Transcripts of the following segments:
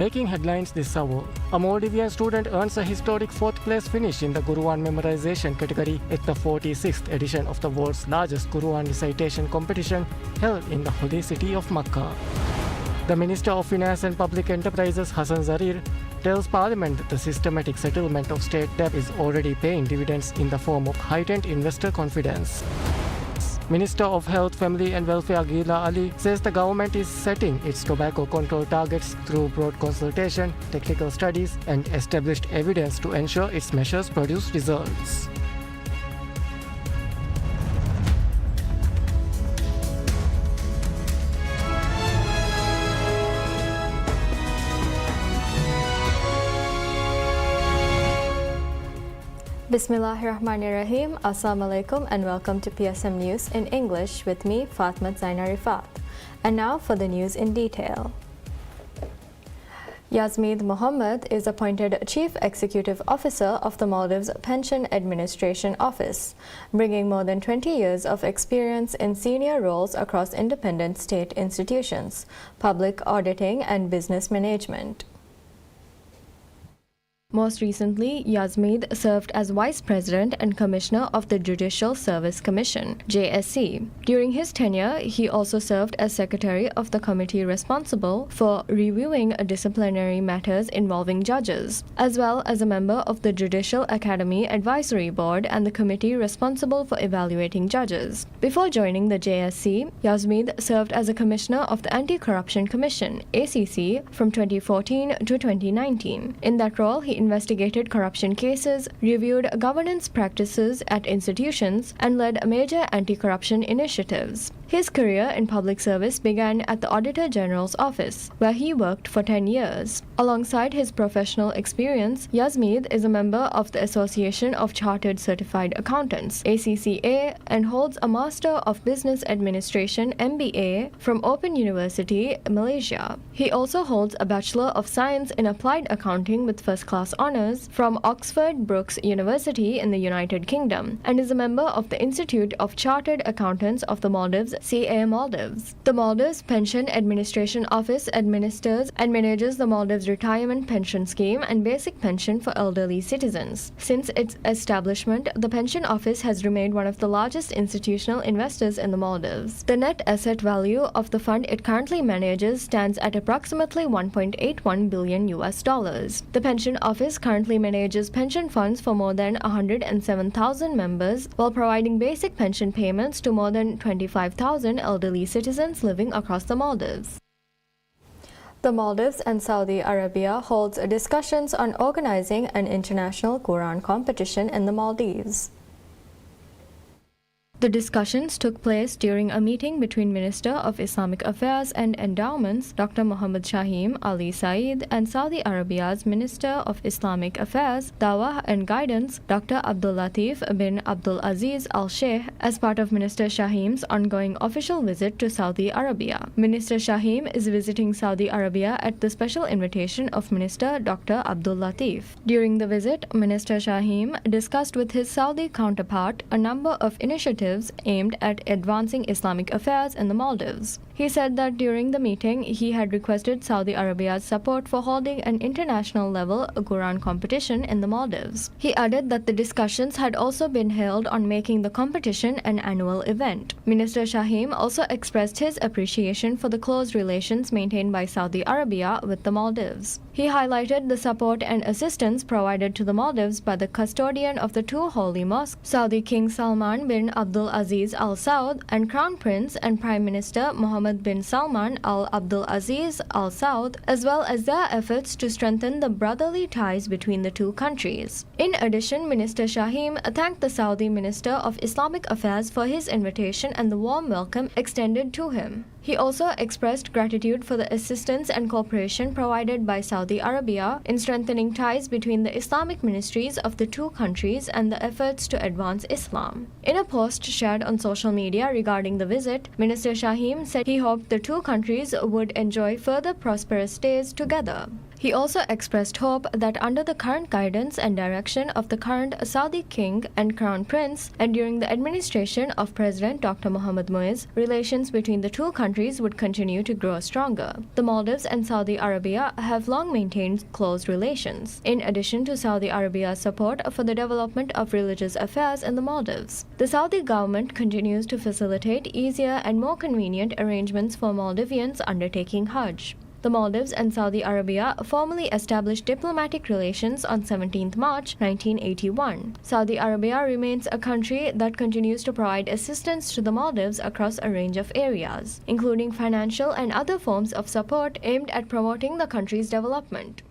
Making headlines this hour, a Maldivian student earns a historic fourth-place finish in the Quran memorization category at the 46th edition of the world's largest Quran recitation competition held in the holy city of Makkah. The Minister of Finance and Public Enterprises Hassan Zarir tells Parliament that the systematic settlement of state debt is already paying dividends in the form of heightened investor confidence. Minister of Health, Family and Welfare Gila Ali says the government is setting its tobacco control targets through broad consultation, technical studies and established evidence to ensure its measures produce results. Bismillahirrahmanirrahim. Assalamu alaikum and welcome to PSM News in English with me, Fatma Zaina Rifat. And now for the news in detail. Yazmeed Mohammed is appointed Chief Executive Officer of the Maldives Pension Administration Office, bringing more than 20 years of experience in senior roles across independent state institutions, public auditing and business management. Most recently, Yazmeed served as Vice President and Commissioner of the Judicial Service Commission, JSC. During his tenure, he also served as Secretary of the committee responsible for reviewing disciplinary matters involving judges, as well as a member of the Judicial Academy Advisory Board and the committee responsible for evaluating judges. Before joining the JSC, Yazmeed served as a Commissioner of the Anti-Corruption Commission, ACC, from 2014 to 2019. In that role, he investigated corruption cases, reviewed governance practices at institutions, and led major anti-corruption initiatives. His career in public service began at the Auditor General's office, where he worked for 10 years. Alongside his professional experience, Yazmeed is a member of the Association of Chartered Certified Accountants, ACCA, and holds a Master of Business Administration, MBA, from Open University, Malaysia. He also holds a Bachelor of Science in Applied Accounting with first-class honors from Oxford Brookes University in the United Kingdom, and is a member of the Institute of Chartered Accountants of the Maldives, CA Maldives. The Maldives Pension Administration Office administers and manages the Maldives Retirement Pension Scheme and basic pension for elderly citizens. Since its establishment, the Pension Office has remained one of the largest institutional investors in the Maldives. The net asset value of the fund it currently manages stands at approximately $1.81 billion. The Pension Office currently manages pension funds for more than 107,000 members while providing basic pension payments to more than 25,000 elderly citizens living across the Maldives. The Maldives and Saudi Arabia holds discussions on organizing an international Quran competition in the Maldives. The discussions took place during a meeting between Minister of Islamic Affairs and Endowments Dr. Muhammad Shahim Ali Saeed and Saudi Arabia's Minister of Islamic Affairs, Dawah and Guidance Dr. Abdul Latif bin Abdul Aziz Al Sheikh as part of Minister Shahim's ongoing official visit to Saudi Arabia. Minister Shahim is visiting Saudi Arabia at the special invitation of Minister Dr. Abdul Latif. During the visit, Minister Shahim discussed with his Saudi counterpart a number of initiatives aimed at advancing Islamic affairs in the Maldives. He said that during the meeting, he had requested Saudi Arabia's support for holding an international-level Quran competition in the Maldives. He added that the discussions had also been held on making the competition an annual event. Minister Shahim also expressed his appreciation for the close relations maintained by Saudi Arabia with the Maldives. He highlighted the support and assistance provided to the Maldives by the custodian of the two holy mosques, Saudi King Salman bin Abdul Aziz Al Saud, and Crown Prince and Prime Minister Mohammed bin Salman Al Abdul Aziz Al Saud, as well as their efforts to strengthen the brotherly ties between the two countries. In addition, Minister Shahim thanked the Saudi Minister of Islamic Affairs for his invitation and the warm welcome extended to him. He also expressed gratitude for the assistance and cooperation provided by Saudi Arabia in strengthening ties between the Islamic ministries of the two countries and the efforts to advance Islam. In a post shared on social media regarding the visit, Minister Shahim said he hoped the two countries would enjoy further prosperous days together. He also expressed hope that under the current guidance and direction of the current Saudi King and Crown Prince, and during the administration of President Dr. Mohamed Muiz, relations between the two countries would continue to grow stronger. The Maldives and Saudi Arabia have long maintained close relations, in addition to Saudi Arabia's support for the development of religious affairs in the Maldives. The Saudi government continues to facilitate easier and more convenient arrangements for Maldivians undertaking Hajj. The Maldives and Saudi Arabia formally established diplomatic relations on 17 March 1981. Saudi Arabia remains a country that continues to provide assistance to the Maldives across a range of areas, including financial and other forms of support aimed at promoting the country's development.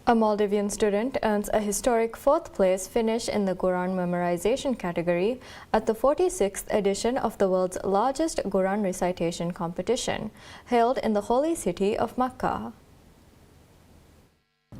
A Maldivian student earns a historic fourth-place finish in the Quran memorization category at the 46th edition of the world's largest Quran recitation competition, held in the holy city of Makkah.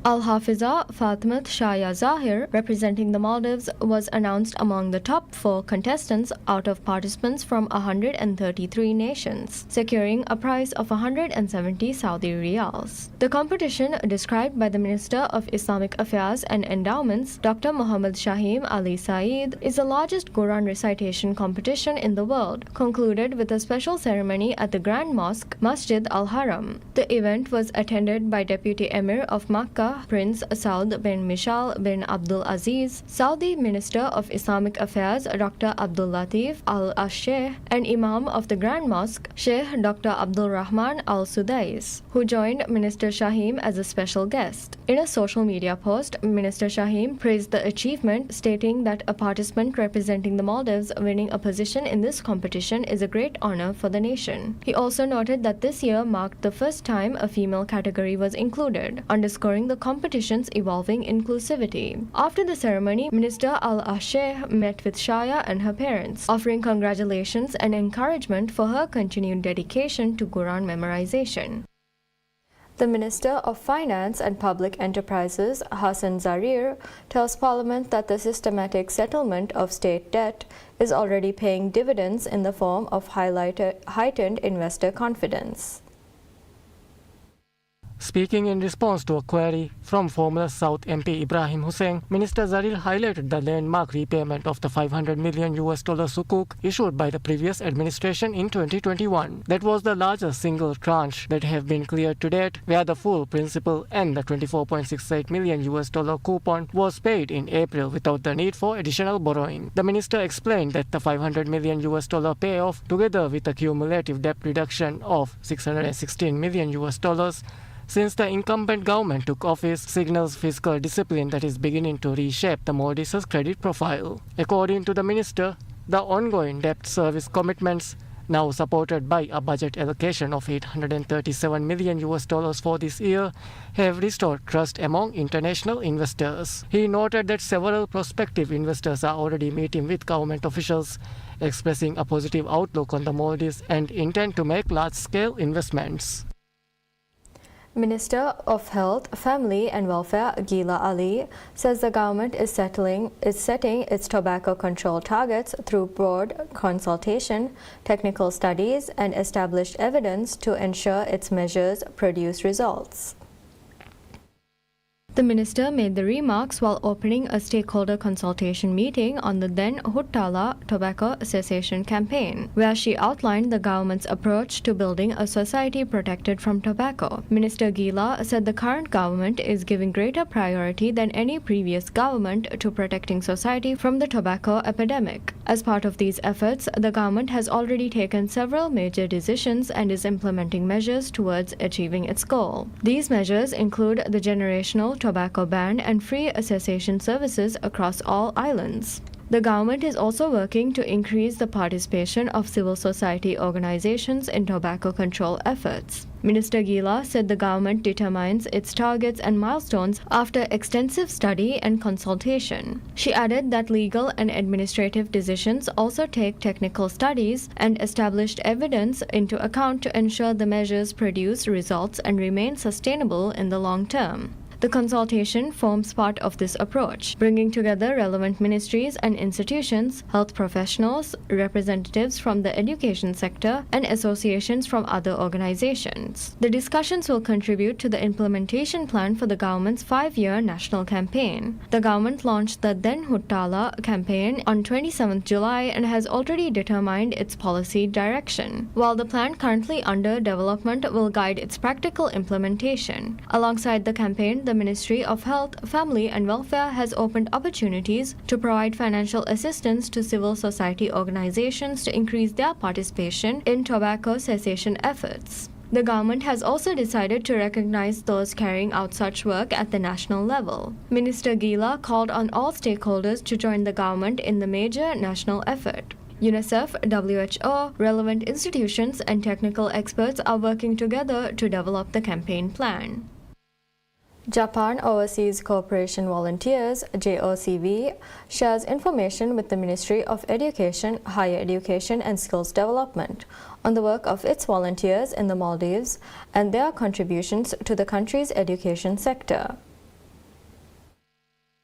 Al-Hafiza Fatmat Shaya Zahir, representing the Maldives, was announced among the top 4 contestants out of participants from 133 nations, securing a prize of 170 Saudi riyals. The competition, described by the Minister of Islamic Affairs and Endowments, Dr. Muhammad Shahim Ali Saeed, is the largest Quran recitation competition in the world, concluded with a special ceremony at the Grand Mosque, Masjid Al-Haram. The event was attended by Deputy Emir of Makkah, Prince Saud bin Mishal bin Abdul Aziz, Saudi Minister of Islamic Affairs Dr. Abdul Latif Al-Sheikh, and Imam of the Grand Mosque, Sheikh Dr. Abdul Rahman Al-Sudais, who joined Minister Shahim as a special guest. In a social media post, Minister Shahim praised the achievement, stating that a participant representing the Maldives winning a position in this competition is a great honor for the nation. He also noted that this year marked the first time a female category was included, underscoring the competition's evolving inclusivity. After the ceremony, Minister Al-Sheikh met with Shaya and her parents, offering congratulations and encouragement for her continued dedication to Quran memorization. The Minister of Finance and Public Enterprises, Hassan Zarir, tells Parliament that the systematic settlement of state debt is already paying dividends in the form of heightened investor confidence. Speaking in response to a query from former South MP Ibrahim Hussain, Minister Zaril highlighted the landmark repayment of the $500 million sukuk issued by the previous administration in 2021. That was the largest single tranche that have been cleared to date, where the full principal and the $24.68 million coupon was paid in April without the need for additional borrowing. The minister explained that the $500 million payoff, together with a cumulative debt reduction of $616 million since the incumbent government took office, signals fiscal discipline that is beginning to reshape the Maldives' credit profile. According to the minister, the ongoing debt service commitments, now supported by a budget allocation of $837 million for this year, have restored trust among international investors. He noted that several prospective investors are already meeting with government officials, expressing a positive outlook on the Maldives and intend to make large-scale investments. Minister of Health, Family and Welfare Gila Ali says the government is setting its tobacco control targets through broad consultation, technical studies and established evidence to ensure its measures produce results. The minister made the remarks while opening a stakeholder consultation meeting on the then Huttala tobacco cessation campaign, where she outlined the government's approach to building a society protected from tobacco. Minister Gila said the current government is giving greater priority than any previous government to protecting society from the tobacco epidemic. As part of these efforts, the government has already taken several major decisions and is implementing measures towards achieving its goal. These measures include the generational tobacco ban and free cessation services across all islands. The government is also working to increase the participation of civil society organizations in tobacco control efforts. Minister Gila said the government determines its targets and milestones after extensive study and consultation. She added that legal and administrative decisions also take technical studies and established evidence into account to ensure the measures produce results and remain sustainable in the long term. The consultation forms part of this approach, bringing together relevant ministries and institutions, health professionals, representatives from the education sector, and associations from other organizations. The discussions will contribute to the implementation plan for the government's 5-year national campaign. The government launched the Then Huttala campaign on 27th July and has already determined its policy direction, while the plan currently under development will guide its practical implementation. Alongside the campaign, the Ministry of Health, Family and Welfare has opened opportunities to provide financial assistance to civil society organizations to increase their participation in tobacco cessation efforts. The government has also decided to recognize those carrying out such work at the national level. Minister Gila called on all stakeholders to join the government in the major national effort. UNICEF, WHO, relevant institutions and technical experts are working together to develop the campaign plan. Japan Overseas Cooperation Volunteers, JOCV, shares information with the Ministry of Education, Higher Education and Skills Development on the work of its volunteers in the Maldives and their contributions to the country's education sector.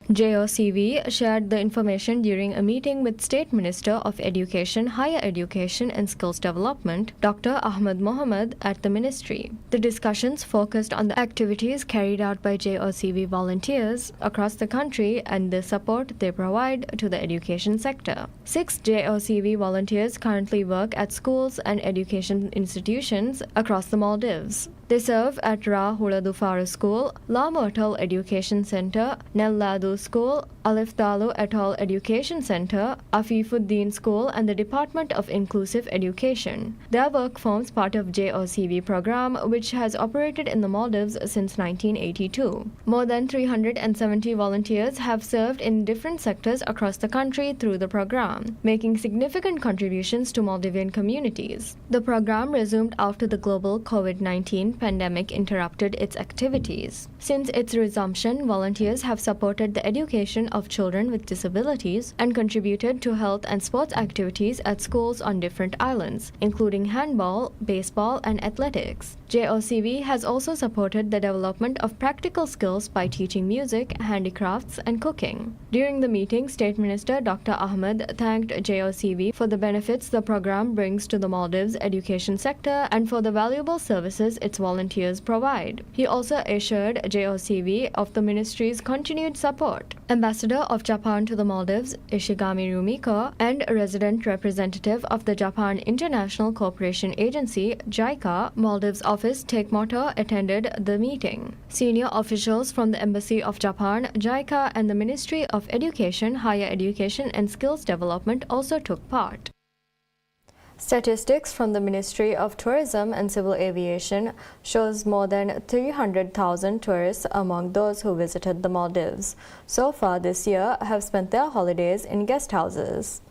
JOCV shared the information during a meeting with State Minister of Education, Higher Education and Skills Development, Dr. Ahmed Mohammed, at the ministry. The discussions focused on the activities carried out by JOCV volunteers across the country and the support they provide to the education sector. 6 JOCV volunteers currently work at schools and education institutions across the Maldives. They serve at Ra Huladufaru School, La Myrtle Education Center, Nelladu School, Alif Dalu Atoll Education Center, Afifuddin School, and the Department of Inclusive Education. Their work forms part of JOCV program, which has operated in the Maldives since 1982. More than 370 volunteers have served in different sectors across the country through the program, making significant contributions to Maldivian communities. The program resumed after the global COVID-19 pandemic interrupted its activities. Since its resumption, volunteers have supported the education of children with disabilities and contributed to health and sports activities at schools on different islands, including handball, baseball, and athletics. JOCV has also supported the development of practical skills by teaching music, handicrafts, and cooking. During the meeting, State Minister Dr. Ahmed thanked JOCV for the benefits the program brings to the Maldives education sector and for the valuable services its volunteers provide. He also assured JOCV of the ministry's continued support. Ambassador of Japan to the Maldives, Ishigami Rumiko, and a resident representative of the Japan International Cooperation Agency, JICA, Maldives office Takemoto attended the meeting. Senior officials from the Embassy of Japan, JICA, and the Ministry of Education, Higher Education and Skills Development also took part. Statistics from the Ministry of Tourism and Civil Aviation shows more than 300,000 tourists among those who visited the Maldives so far this year have spent their holidays in guest houses.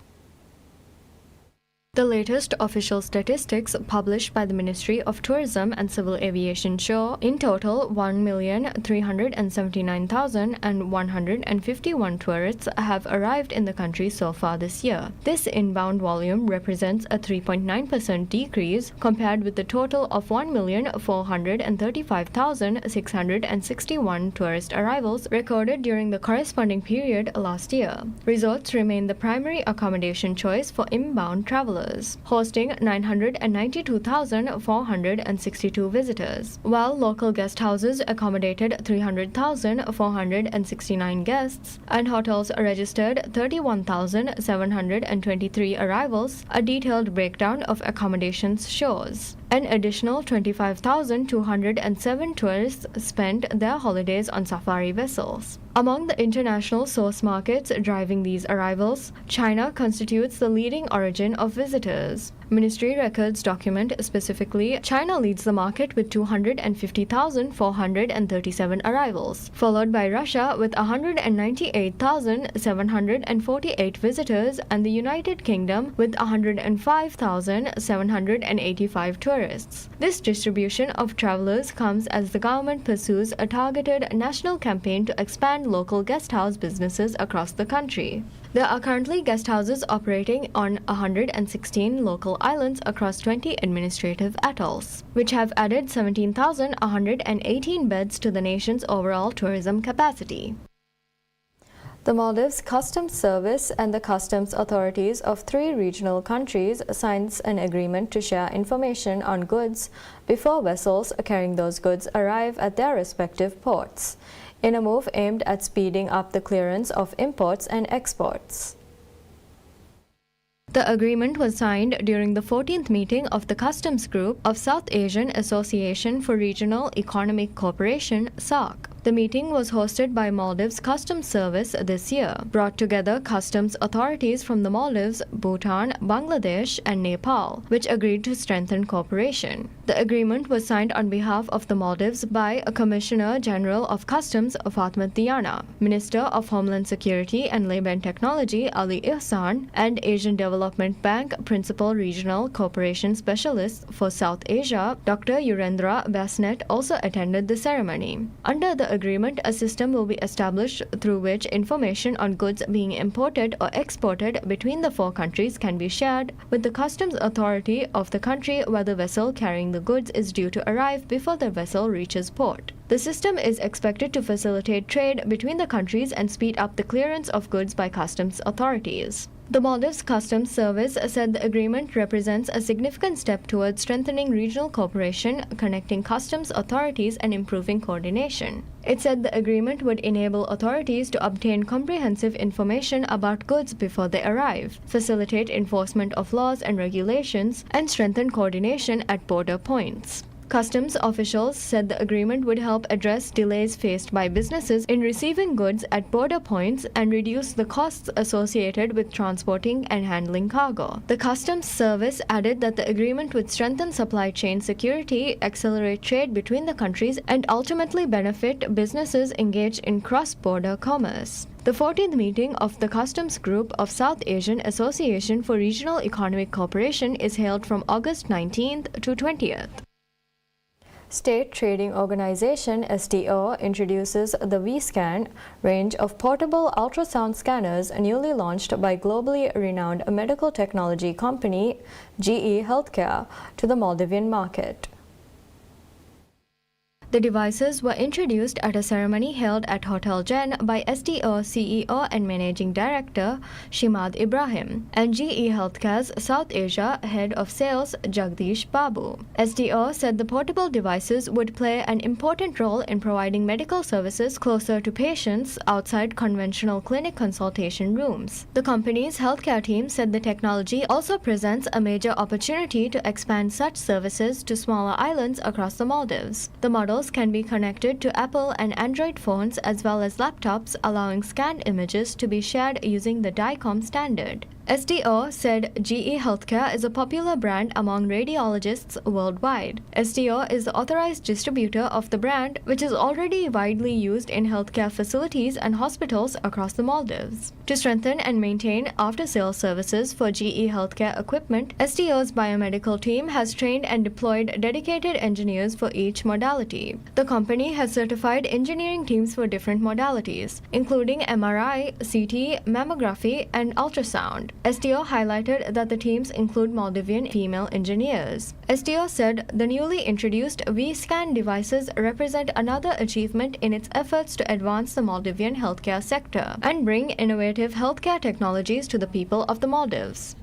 The latest official statistics published by the Ministry of Tourism and Civil Aviation show in total 1,379,151 tourists have arrived in the country so far this year. This inbound volume represents a 3.9% decrease compared with the total of 1,435,661 tourist arrivals recorded during the corresponding period last year. Resorts remain the primary accommodation choice for inbound travelers, hosting 992,462 visitors, while local guest houses accommodated 300,469 guests and hotels registered 31,723 arrivals. A detailed breakdown of accommodations shows. An additional 25,207 tourists spent their holidays on safari vessels. Among the international source markets driving these arrivals, China constitutes the leading origin of visitors. Ministry records document specifically, China leads the market with 250,437 arrivals, followed by Russia with 198,748 visitors and the United Kingdom with 105,785 tourists. This distribution of travelers comes as the government pursues a targeted national campaign to expand local guest house businesses across the country. There are currently guest houses operating on 116 local small islands across 20 administrative atolls, which have added 17,118 beds to the nation's overall tourism capacity. The Maldives Customs Service and the customs authorities of 3 regional countries signed an agreement to share information on goods before vessels carrying those goods arrive at their respective ports, in a move aimed at speeding up the clearance of imports and exports. The agreement was signed during the 14th meeting of the Customs Group of South Asian Association for Regional Economic Cooperation, SAARC. The meeting was hosted by Maldives Customs Service this year, brought together customs authorities from the Maldives, Bhutan, Bangladesh, and Nepal, which agreed to strengthen cooperation. The agreement was signed on behalf of the Maldives by Commissioner General of Customs Fatma Diana, Minister of Homeland Security and Labour and Technology Ali Ihsan, and Asian Development Bank Principal Regional Cooperation Specialist for South Asia, Dr. Yurendra Basnet, also attended the ceremony. Under the agreement, a system will be established through which information on goods being imported or exported between the 4 countries can be shared with the customs authority of the country where the vessel carrying the goods is due to arrive before the vessel reaches port. The system is expected to facilitate trade between the countries and speed up the clearance of goods by customs authorities. The Maldives Customs Service said the agreement represents a significant step towards strengthening regional cooperation, connecting customs authorities, and improving coordination. It said the agreement would enable authorities to obtain comprehensive information about goods before they arrive, facilitate enforcement of laws and regulations, and strengthen coordination at border points. Customs officials said the agreement would help address delays faced by businesses in receiving goods at border points and reduce the costs associated with transporting and handling cargo. The Customs Service added that the agreement would strengthen supply chain security, accelerate trade between the countries, and ultimately benefit businesses engaged in cross-border commerce. The 14th meeting of the Customs Group of South Asian Association for Regional Economic Cooperation is held from August 19th to 20th. State Trading Organization STO introduces the V-Scan range of portable ultrasound scanners newly launched by globally renowned medical technology company GE Healthcare to the Maldivian market. The devices were introduced at a ceremony held at Hotel Jen by STO CEO and Managing Director Shimad Ibrahim and GE Healthcare's South Asia Head of Sales Jagdish Babu. STO said the portable devices would play an important role in providing medical services closer to patients outside conventional clinic consultation rooms. The company's healthcare team said the technology also presents a major opportunity to expand such services to smaller islands across the Maldives. The models can be connected to Apple and Android phones as well as laptops, allowing scanned images to be shared using the DICOM standard. STO said GE Healthcare is a popular brand among radiologists worldwide. STO is the authorized distributor of the brand, which is already widely used in healthcare facilities and hospitals across the Maldives. To strengthen and maintain after-sales services for GE Healthcare equipment, STO's biomedical team has trained and deployed dedicated engineers for each modality. The company has certified engineering teams for different modalities, including MRI, CT, mammography, and ultrasound. STO highlighted that the teams include Maldivian female engineers. STO said the newly introduced V-Scan devices represent another achievement in its efforts to advance the Maldivian healthcare sector and bring innovative healthcare technologies to the people of the Maldives.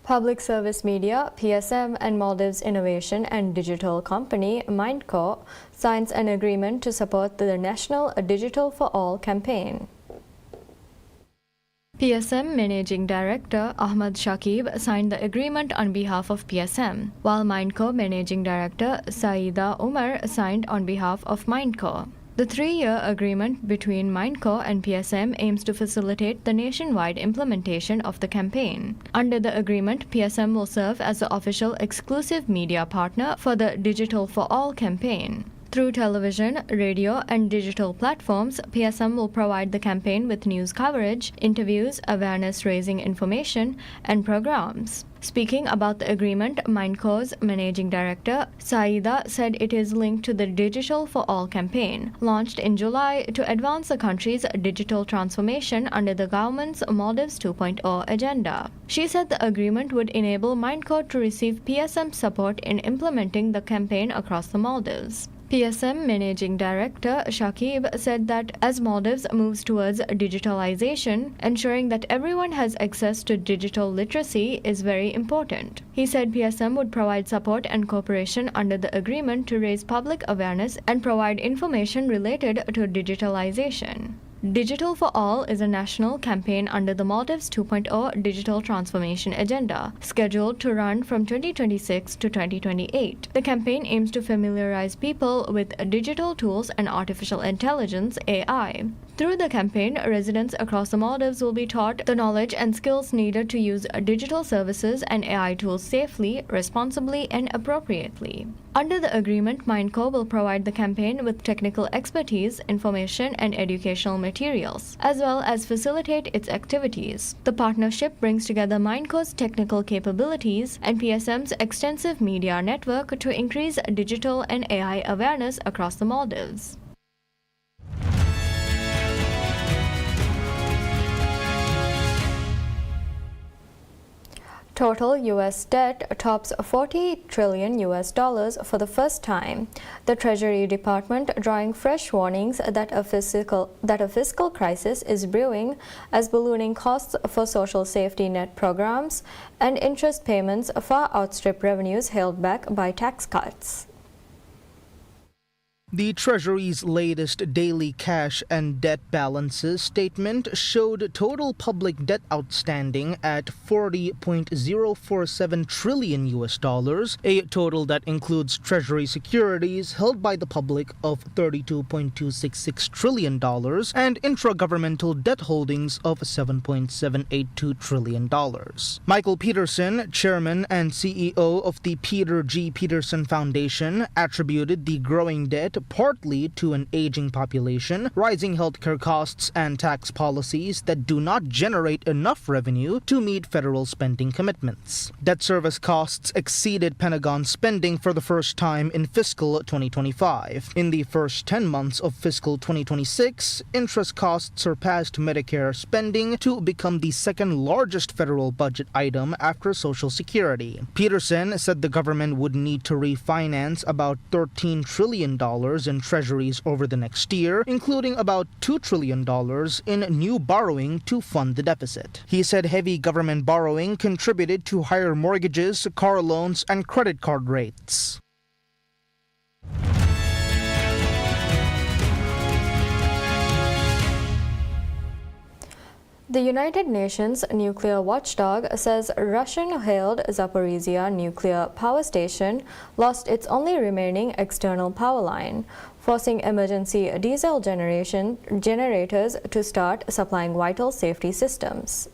Public Service Media, PSM, and Maldives Innovation and Digital Company, Mindco, signs an agreement to support the National Digital for All campaign. PSM Managing Director Ahmad Shakib signed the agreement on behalf of PSM, while Mindco Managing Director Saida Umar signed on behalf of Mindco. The 3-year agreement between Mindco and PSM aims to facilitate the nationwide implementation of the campaign. Under the agreement, PSM will serve as the official exclusive media partner for the Digital for All campaign. Through television, radio, and digital platforms, PSM will provide the campaign with news coverage, interviews, awareness-raising information, and programs. Speaking about the agreement, Mindco's managing director, Saida, said it is linked to the Digital for All campaign, launched in July to advance the country's digital transformation under the government's Maldives 2.0 agenda. She said the agreement would enable Mindco to receive PSM support in implementing the campaign across the Maldives. PSM Managing Director Shakib said that as Maldives moves towards digitalization, ensuring that everyone has access to digital literacy is very important. He said PSM would provide support and cooperation under the agreement to raise public awareness and provide information related to digitalization. Digital for All is a national campaign under the Maldives 2.0 digital transformation agenda, scheduled to run from 2026 to 2028. The campaign aims to familiarize people with digital tools and artificial intelligence (AI). Through the campaign, residents across the Maldives will be taught the knowledge and skills needed to use digital services and AI tools safely, responsibly, and appropriately. Under the agreement, Mindco will provide the campaign with technical expertise, information, and educational materials, as well as facilitate its activities. The partnership brings together Mindco's technical capabilities and PSM's extensive media network to increase digital and AI awareness across the Maldives. Total U.S. debt tops $40 trillion for the first time. The Treasury Department drawing fresh warnings that a fiscal crisis is brewing as ballooning costs for social safety net programs and interest payments far outstrip revenues held back by tax cuts. The Treasury's latest daily cash and debt balances statement showed total public debt outstanding at $40.047 trillion, a total that includes Treasury securities held by the public of $32.266 trillion and intragovernmental debt holdings of $7.782 trillion. Michael Peterson, chairman and CEO of the Peter G. Peterson Foundation, attributed the growing debt partly to an aging population, rising healthcare costs, and tax policies that do not generate enough revenue to meet federal spending commitments. Debt service costs exceeded Pentagon spending for the first time in fiscal 2025. In the first 10 months of fiscal 2026, interest costs surpassed Medicare spending to become the second largest federal budget item after Social Security. Peterson said the government would need to refinance about $13 trillion in treasuries over the next year, including about $2 trillion in new borrowing to fund the deficit. He said heavy government borrowing contributed to higher mortgages, car loans, and credit card rates. The United Nations nuclear watchdog says Russian-held Zaporizhia nuclear power station lost its only remaining external power line, forcing emergency diesel generators to start supplying vital safety systems.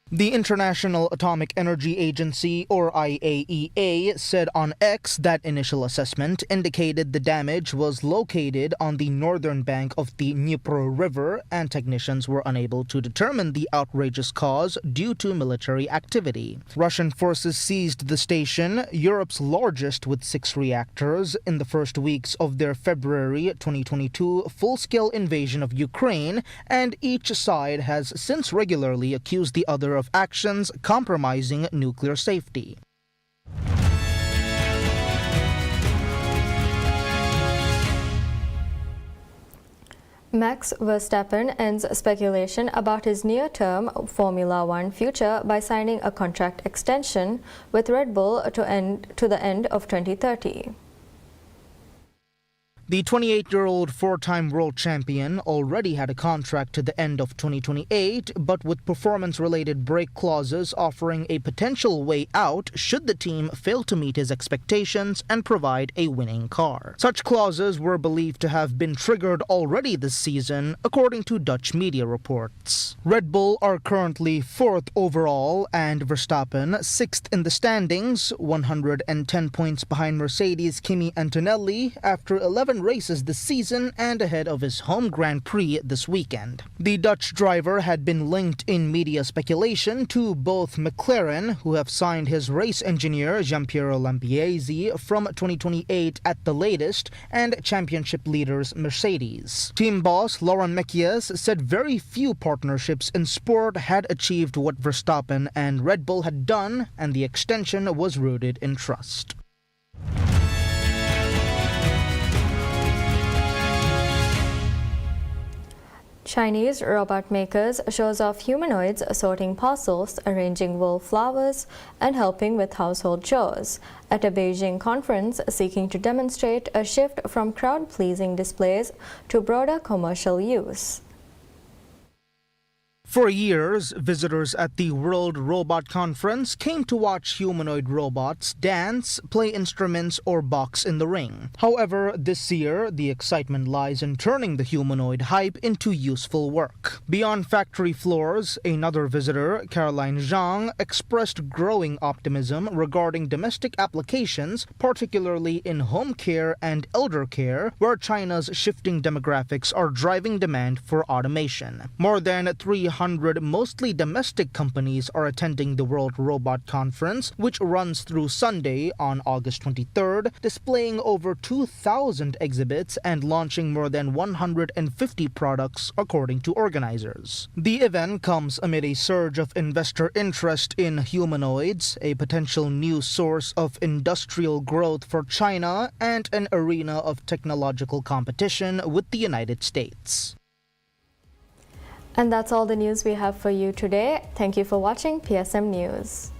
The International Atomic Energy Agency, or IAEA, said on X that initial assessment indicated the damage was located on the northern bank of the Dnipro River, and technicians were unable to determine the outrageous cause due to military activity. Russian forces seized the station, Europe's largest with 6 reactors, in the first weeks of their February 2022 full-scale invasion of Ukraine, and each side has since regularly accused the other of actions compromising nuclear safety. Max Verstappen ends speculation about his near-term Formula One future by signing a contract extension with Red Bull to the end of 2030. The 28-year-old four-time world champion already had a contract to the end of 2028, but with performance-related break clauses offering a potential way out should the team fail to meet his expectations and provide a winning car. Such clauses were believed to have been triggered already this season, according to Dutch media reports. Red Bull are currently 4th overall and Verstappen 6th in the standings, 110 points behind Mercedes' Kimi Antonelli after 11 races this season and ahead of his home Grand Prix this weekend. The Dutch driver had been linked in media speculation to both McLaren, who have signed his race engineer Giampiero Lambiase from 2028 at the latest, and championship leaders Mercedes. Team boss Laurent Mekies said very few partnerships in sport had achieved what Verstappen and Red Bull had done, and the extension was rooted in trust. Chinese robot makers shows off humanoids sorting parcels, arranging wallflowers, and helping with household chores at a Beijing conference seeking to demonstrate a shift from crowd-pleasing displays to broader commercial use. For years, visitors at the World Robot Conference came to watch humanoid robots dance, play instruments, or box in the ring. However, this year, the excitement lies in turning the humanoid hype into useful work. Beyond factory floors, another visitor, Caroline Zhang, expressed growing optimism regarding domestic applications, particularly in home care and elder care, where China's shifting demographics are driving demand for automation. More than 300 mostly domestic companies are attending the World Robot Conference, which runs through Sunday on August 23rd, displaying over 2,000 exhibits and launching more than 150 products, according to organizers. The event comes amid a surge of investor interest in humanoids, a potential new source of industrial growth for China, and an arena of technological competition with the United States. And that's all the news we have for you today. Thank you for watching PSM News.